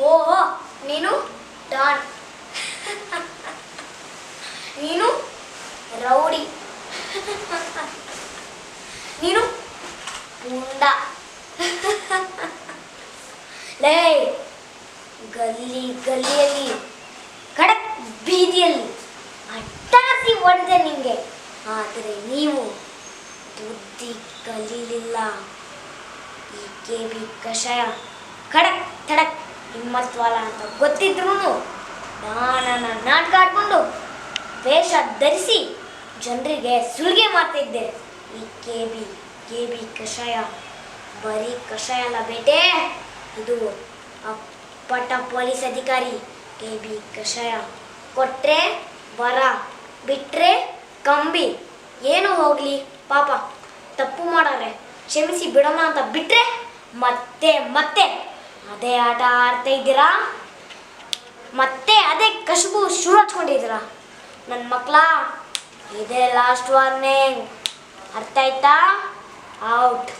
ಓಹೋ, ನೀನು ಡಾನ್. ನೀನು ರೌಡಿ. ನೀನು ಪುಂಡ. ಲೇ, ಗಲ್ಲಿಯಲ್ಲಿ ಖಡಕ್ ಬೀದಿಯಲ್ಲಿ ಅಟ್ಟಾಸಿ ಹೊಡೆದೆ ನಿಂಗೆ. ಆದರೆ ನೀವು ಬುದ್ಧಿ ಕಲೀಲಿಲ್ಲ. ಈ KB ಕಷಾಯ ಖಡಕ್ ಥಡಕ್ ಹಿಮ್ಮತ್ವಾಲ ಅಂತ ಗೊತ್ತಿದ್ರು ನಾನನ್ನ ನಾಟಕ ಆಡ್ಕೊಂಡು ವೇಷ ಧರಿಸಿ ಜನರಿಗೆ ಸುಲಿಗೆ ಮಾಡ್ತಿದ್ದೆ. ಈ KB ಕಷಾಯ ಬರೀ ಕಷಾಯ ಅಲ್ಲ ಬೇಟೆ, ಇದು ಅಪ್ಪಟ ಪೊಲೀಸ್ ಅಧಿಕಾರಿ. KB ಕಷಾಯ ಕೊಟ್ರೆ ಬರ, ಬಿಟ್ರೆ ಕಂಬಿ. ಏನೋ ಹೋಗ್ಲಿ ಪಾಪ, ತಪ್ಪು ಮಾಡಾರೆ ಕ್ಷಮಿಸಿ ಬಿಡೋಣ ಅಂತ ಬಿಟ್ರೆ ಮತ್ತೆ ಮತ್ತೆ ಅದೇ ಆಟ ಆಡ್ತಾ ಇದ್ದೀರಾ, ಮತ್ತೆ ಅದೇ ಕಸುಬು ಶುರು ಹಚ್ಕೊಂಡಿದ್ದೀರಾ. ನನ್ನ ಮಕ್ಕಳ, ಇದೇ ಲಾಸ್ಟ್ ವಾರ್ನಿಂಗ್, ಅರ್ಥ ಆಯ್ತಾ? ಔಟ್.